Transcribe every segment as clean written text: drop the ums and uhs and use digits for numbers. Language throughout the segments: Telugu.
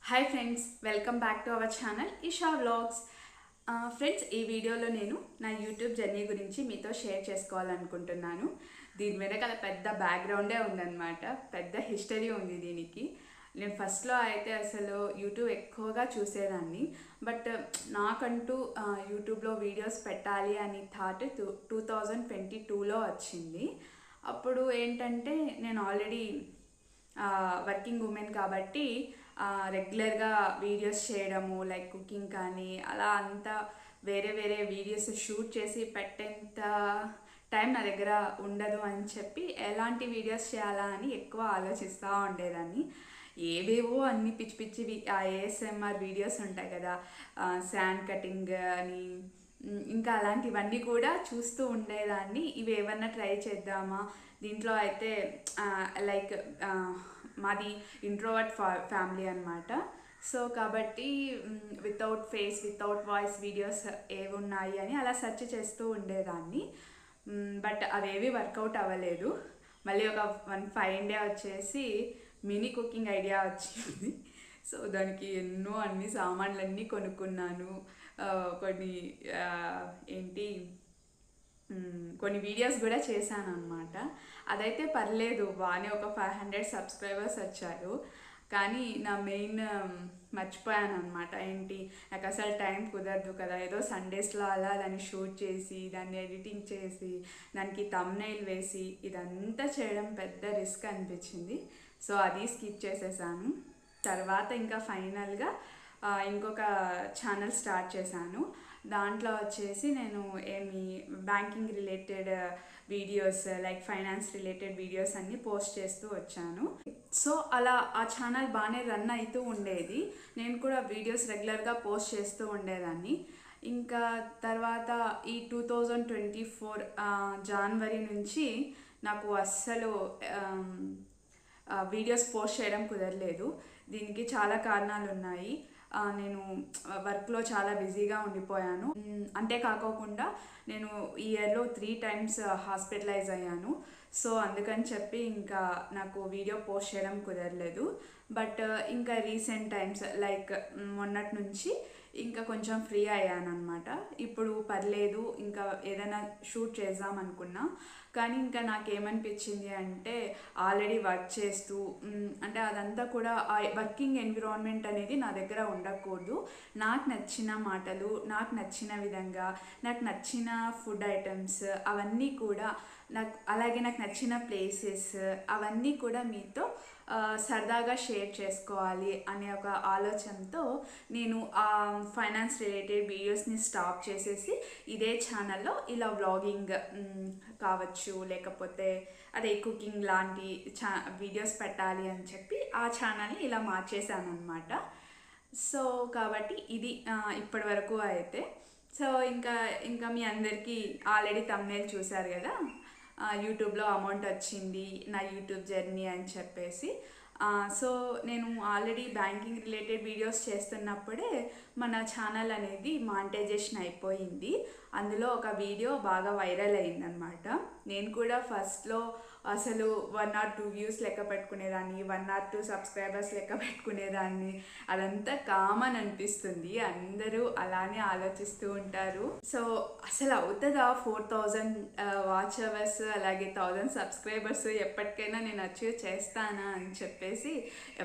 Hi friends, welcome back to our channel Isha vlogs. Friends, ఈ వీడియోలో నేను నా యూట్యూబ్ జర్నీ గురించి మీతో షేర్ చేసుకోవాలనుకుంటున్నాను. దీని వెనకాల పెద్ద బ్యాక్గ్రౌండే ఉందన్నమాట, పెద్ద హిస్టరీ ఉంది దీనికి. నేను ఫస్ట్లో అయితే అసలు యూట్యూబ్ ఎక్కువగా చూసేదాన్ని. బట్ నాకంటూ యూట్యూబ్లో వీడియోస్ పెట్టాలి అని థాట్ 2022లో వచ్చింది. అప్పుడు ఏంటంటే నేను ఆల్రెడీ వర్కింగ్ ఉమెన్ కాబట్టి రెగ్యులర్గా వీడియోస్ చేయడము, లైక్ కుకింగ్ కానీ అలా అంతా వేరే వేరే వీడియోస్ షూట్ చేసి పెట్టేంత టైం నా దగ్గర ఉండదు అని చెప్పి ఎలాంటి వీడియోస్ చేయాలా అని ఎక్కువ ఆలోచిస్తూ ఉండేదాన్ని. ఏవేవో అన్ని పిచ్చి పిచ్చివి ఏఎస్ఎంఆర్ వీడియోస్ ఉంటాయి కదా, శాండ్ కటింగ్ అని, ఇంకా అలాంటివన్నీ కూడా చూస్తూ ఉండేదాన్ని. ఇవి ఏమన్నా ట్రై చేద్దామా, దీంట్లో అయితే లైక్ మాది ఇంట్రోవర్ట్ ఫ్యామిలీ అనమాట. సో కాబట్టి without face without voice videos ఏవి ఉన్నాయి అని అలా సెర్చ్ చేస్తూ ఉండేదాన్ని. బట్ అవేవి వర్కౌట్ అవ్వలేదు. మళ్ళీ ఒక 5 డే వచ్చేసి మినీ కుకింగ్ ఐడియా వచ్చింది. సో దానికి అన్ని సామాన్లన్నీ కొనుక్కున్నాను. కొన్ని వీడియోస్ కూడా చేశాను అనమాట. అదైతే పర్లేదు, బాగానే ఒక 500 సబ్స్క్రైబర్స్ వచ్చారు. కానీ నా మెయిన్ మర్చిపోయాను అనమాట. నాకు అసలు టైం కుదరదు కదా, ఏదో సండేస్లో అలా దాన్ని షూట్ చేసి దాన్ని ఎడిటింగ్ చేసి దానికి థంబ్నెయిల్ వేసి ఇదంతా చేయడం పెద్ద రిస్క్ అనిపించింది. సో అది స్కిప్ చేసేసాను. తర్వాత ఇంకా ఫైనల్గా ఇంకొక ఛానల్ స్టార్ట్ చేశాను. దాంట్లో వచ్చేసి నేను banking related videos, like finance related videos అన్నీ పోస్ట్ చేస్తూ వచ్చాను. సో అలా ఆ ఛానల్ బాగానే రన్ అవుతూ ఉండేది. నేను కూడా వీడియోస్ రెగ్యులర్గా పోస్ట్ చేస్తూ ఉండేదాన్ని. ఇంకా తర్వాత ఈ 2024 జనవరి నుంచి నాకు అస్సలు వీడియోస్ పోస్ట్ చేయడం కుదరలేదు. దీనికి చాలా కారణాలు ఉన్నాయి. నేను వర్క్లో చాలా బిజీగా ఉండిపోయాను. అంతేకాకుండా నేను ఈ ఇయర్లో 3 times హాస్పిటలైజ్ అయ్యాను. సో అందుకని చెప్పి ఇంకా నాకు వీడియో పోస్ట్ చేయడం కుదరలేదు. బట్ ఇంకా రీసెంట్ టైమ్స్ లైక్ మొన్నటి నుంచి ఇంకా కొంచెం ఫ్రీ అయ్యాను అనమాట. ఇప్పుడు పర్లేదు, ఇంకా ఏదైనా షూట్ చేద్దాం అనుకున్నా. కానీ ఇంకా నాకేమనిపించింది అంటే, ఆల్రెడీ వర్క్ చేస్తూ అంటే అదంతా కూడా ఆ వర్కింగ్ ఎన్విరాన్మెంట్ అనేది నా దగ్గర ఉండకూడదు. నాకు నచ్చిన మాటలు, నాకు నచ్చిన విధంగా, నాకు నచ్చిన ఫుడ్ ఐటమ్స్ అవన్నీ కూడా అలాగే నాకు నచ్చిన ప్లేసెస్ అవన్నీ కూడా మీతో సరదాగా షేర్ చేసుకోవాలి అనే ఒక ఆలోచనతో నేను ఆ ఫైనాన్స్ రిలేటెడ్ వీడియోస్ని స్టాప్ చేసేసి ఇదే ఛానల్లో ఇలా వ్లాగింగ్ కావచ్చు, లేకపోతే అదే కుకింగ్ లాంటి వీడియోస్ పెట్టాలి అని చెప్పి ఆ ఛానల్ని ఇలా మార్చేసాను అనమాట. సో కాబట్టి ఇది ఇప్పటి వరకు అయితే. సో ఇంకా మీ అందరికీ ఆల్రెడీ థంబ్నెయిల్ చూశారు కదా, యూట్యూబ్లో అమౌంట్ వచ్చింది నా యూట్యూబ్ జర్నీ అని చెప్పేసి. సో నేను ఆల్రెడీ బ్యాంకింగ్ రిలేటెడ్ వీడియోస్ చేస్తున్నప్పుడే మన ఛానల్ అనేది మానిటైజేషన్ అయిపోయింది. అందులో ఒక వీడియో బాగా వైరల్ అయిందనమాట. నేను కూడా ఫస్ట్లో అసలు 1 or 2 వ్యూస్ లెక్క పెట్టుకునేదాన్ని, 1 or 2 సబ్స్క్రైబర్స్ లెక్క పెట్టుకునేదాన్ని. అదంతా కామన్ అనిపిస్తుంది, అందరూ అలానే ఆలోచిస్తూ ఉంటారు. సో అసలు అవుతుందా 4000 వాచ్ అవర్స్ అలాగే 1000 సబ్స్క్రైబర్స్ ఎప్పటికైనా నేను అచీవ్ చేస్తానా అని చెప్పేసి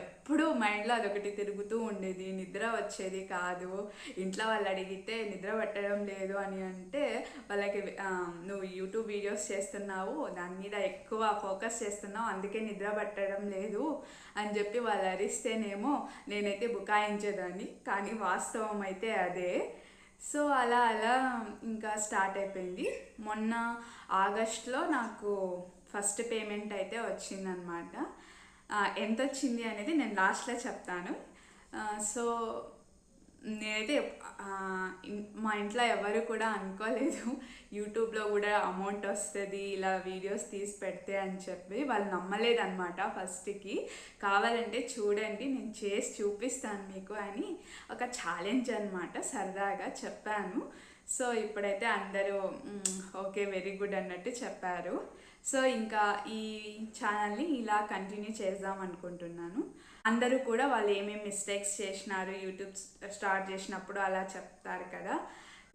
ఎప్పుడూ మైండ్లో అదొకటి తిరుగుతూ ఉండేది. నిద్ర వచ్చేది కాదు. ఇంట్లో వాళ్ళు అడిగితే నిద్ర పట్టడం లేదు అని అంటే వాళ్ళకి నువ్వు యూట్యూబ్ వీడియోస్ చేస్తున్నావు, దాని మీద ఎక్కువ ఫోకస్ చేస్తున్నావు, అందుకే నిద్ర పట్టడం లేదు అని చెప్పి వాళ్ళు అరిస్తేనేమో నేనైతే బుకాయించేదాన్ని. కానీ వాస్తవం అయితే అదే. సో అలా ఇంకా స్టార్ట్ అయిపోయింది. మొన్న ఆగస్ట్లో నాకు ఫస్ట్ పేమెంట్ అయితే వచ్చిందనమాట. ఎంత వచ్చింది అనేది నేను లాస్ట్లో చెప్తాను. సో నేనైతే మా ఇంట్లో ఎవరు కూడా అనుకోలేదు యూట్యూబ్లో కూడా అమౌంట్ వస్తుంది ఇలా వీడియోస్ తీసి పెడితే అని చెప్పి. వాళ్ళు నమ్మలేదన్నమాట ఫస్ట్కి. కావాలంటే చూడండి, నేను చేసి చూపిస్తాను మీకు అని ఒక ఛాలెంజ్ అనమాట, సరదాగా చెప్పాను. సో ఇప్పుడైతే అందరూ ఓకే, వెరీ గుడ్ అన్నట్టు చెప్పారు. సో ఇంకా ఈ ఛానల్ని ఇలా కంటిన్యూ చేద్దాం అనుకుంటున్నాను. అందరూ కూడా వాళ్ళు ఏమేమి మిస్టేక్స్ చేసినారు యూట్యూబ్ స్టార్ట్ చేసినప్పుడు అలా చెప్తారు కదా,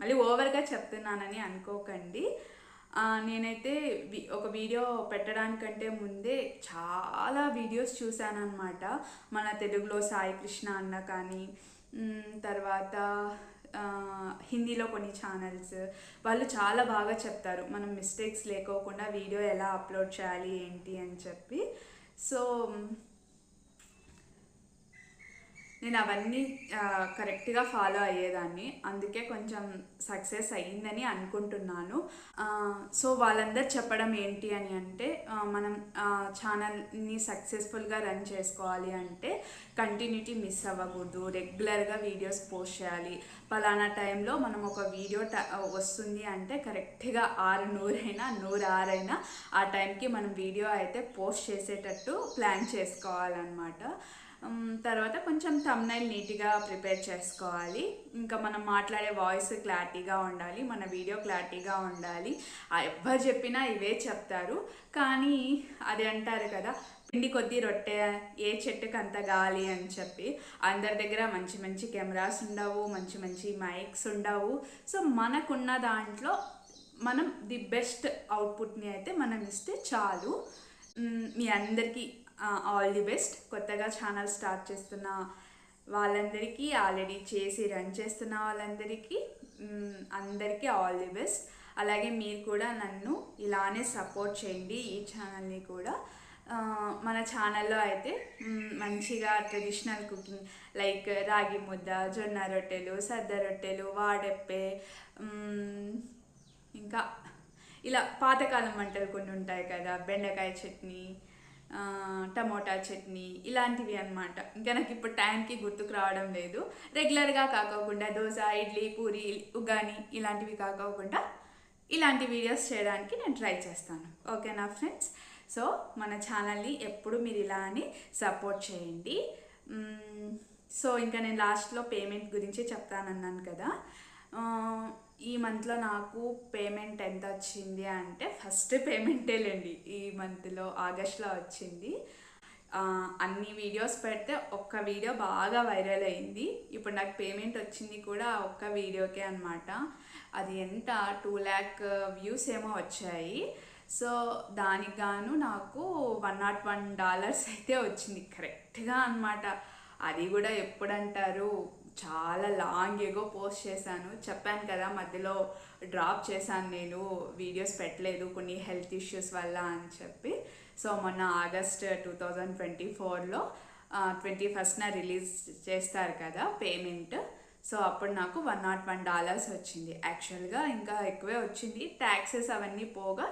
మళ్ళీ ఓవర్గా చెప్తున్నానని అనుకోకండి. నేనైతే ఒక వీడియో పెట్టడానికంటే ముందే చాలా వీడియోస్ చూశాను అనమాట. మన తెలుగులో సాయి కృష్ణ అన్న కానీ, తర్వాత హిందీలో కొన్ని ఛానల్స్ వాళ్ళు చాలా బాగా చెప్తారు మనం మిస్టేక్స్ లేకోకుండా వీడియో ఎలా అప్లోడ్ చేయాలి ఏంటి అని చెప్పి. సో నేను అవన్నీ కరెక్ట్గా ఫాలో అయ్యేదాన్ని, అందుకే కొంచెం సక్సెస్ అయ్యిందని అనుకుంటున్నాను. సో వాళ్ళందరూ చెప్పడం ఏంటి అని అంటే, మనం ఛానల్ని సక్సెస్ఫుల్గా రన్ చేసుకోవాలి అంటే కంటిన్యూటీ మిస్ అవ్వకూడదు, రెగ్యులర్గా వీడియోస్ పోస్ట్ చేయాలి. పలానా టైంలో మనం ఒక వీడియో వస్తుంది అంటే కరెక్ట్గా 6:100 అయినా 106 అయినా ఆ టైంకి మనం వీడియో అయితే పోస్ట్ చేసేటట్టు ప్లాన్ చేసుకోవాలన్నమాట. తర్వాత కొంచెం థంబ్నైల్ నీట్గా ప్రిపేర్ చేసుకోవాలి. ఇంకా మనం మాట్లాడే వాయిస్ క్లారిటీగా ఉండాలి, మన వీడియో క్లారిటీగా ఉండాలి. ఎవ్వరు చెప్పినా ఇవే చెప్తారు, కానీ అది అంటారు కదా, పిండి కొద్దీ రొట్టె ఏ చెట్టుకు అంత గాలి అని చెప్పి. అందరి దగ్గర మంచి మంచి కెమెరాస్ ఉండవు, మంచి మంచి మైక్స్ ఉండవు. సో మనకున్న దాంట్లో మనం ది బెస్ట్ అవుట్పుట్ని అయితే మనం ఇస్తే చాలు. మీ అందరికీ ఆల్ ది బెస్ట్. కొత్తగా ఛానల్ స్టార్ట్ చేస్తున్న వాళ్ళందరికీ, ఆల్రెడీ చేసి రన్ చేస్తున్న వాళ్ళందరికీ అందరికీ ఆల్ ది బెస్ట్. అలాగే మీరు కూడా నన్ను ఇలానే సపోర్ట్ చేయండి, ఈ ఛానల్ని కూడా. మన ఛానల్లో అయితే మంచిగా ట్రెడిషనల్ కుకింగ్ లైక్ రాగి ముద్ద, జొన్న రొట్టెలు, సద్ద రొట్టెలు, వాడెప్పే, ఇంకా ఇలా పాతకాలం వంటలు కొన్ని ఉంటాయి కదా, బెండకాయ చట్నీ, టమోటా చట్నీ, ఇలాంటివి అన్నమాట. ఇంకా నాకు ఇప్పుడు టైంకి గుర్తుకు రావడం లేదు. రెగ్యులర్గా కాకోకుండా దోశ, ఇడ్లీ, పూరి, ఉగ్గాని ఇలాంటివి కాకోకుండా ఇలాంటి వీడియోస్ చేయడానికి నేను ట్రై చేస్తాను. ఓకేనా ఫ్రెండ్స్? సో మన ఛానల్ని ఎప్పుడు మీరు ఇలా అని సపోర్ట్ చేయండి. సో ఇంకా నేను లాస్ట్లో పేమెంట్ గురించి చెప్తానన్నాను కదా. ఈ మంత్లో నాకు పేమెంట్ ఎంత వచ్చింది అంటే, ఫస్ట్ పేమెంటేలేండి ఈ మంత్లో ఆగస్ట్లో వచ్చింది. అన్ని వీడియోస్ పెడితే ఒక్క వీడియో బాగా వైరల్ అయింది. ఇప్పుడు నాకు పేమెంట్ వచ్చింది కూడా ఒక్క వీడియోకే అనమాట. అది ఎంత 2 lakh వ్యూస్ ఏమో వచ్చాయి. సో దానికి గాను నాకు $101 అయితే వచ్చింది కరెక్ట్గా అనమాట. అది కూడా ఎప్పుడంటారు, చాలా లాంగ్ ఎగో పోస్ట్ చేశాను. చెప్పాను కదా, మధ్యలో డ్రాప్ చేశాను, నేను వీడియోస్ పెట్టలేదు కొన్ని హెల్త్ ఇష్యూస్ వల్ల అని చెప్పి. సో మొన్న ఆగస్ట్ 2024లో 21st రిలీజ్ చేస్తారు కదా పేమెంట్. సో అప్పుడు నాకు $101 వచ్చింది. యాక్చువల్గా ఇంకా ఎక్కువే వచ్చింది, ట్యాక్సెస్ అవన్నీ పోగా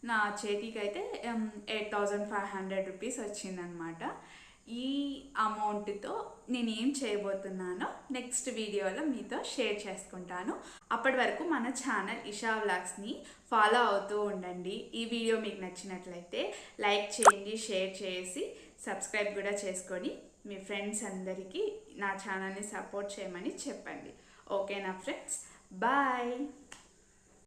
నా చేతికి అయితే 8,500 రూపీస్ వచ్చిందనమాట. ఈ అమౌంట్తో నేను ఏం చేయబోతున్నానో నెక్స్ట్ వీడియోలో మీతో షేర్ చేసుకుంటాను. అప్పటి వరకు మన ఛానల్ ఇషా వ్లాగ్స్ని ఫాలో అవుతూ ఉండండి. ఈ వీడియో మీకు నచ్చినట్లయితే లైక్ చేయండి, షేర్ చేసి సబ్స్క్రైబ్ కూడా చేసుకొని మీ ఫ్రెండ్స్ అందరికీ నా ఛానల్ని సపోర్ట్ చేయమని చెప్పండి. ఓకేనా ఫ్రెండ్స్? బాయ్.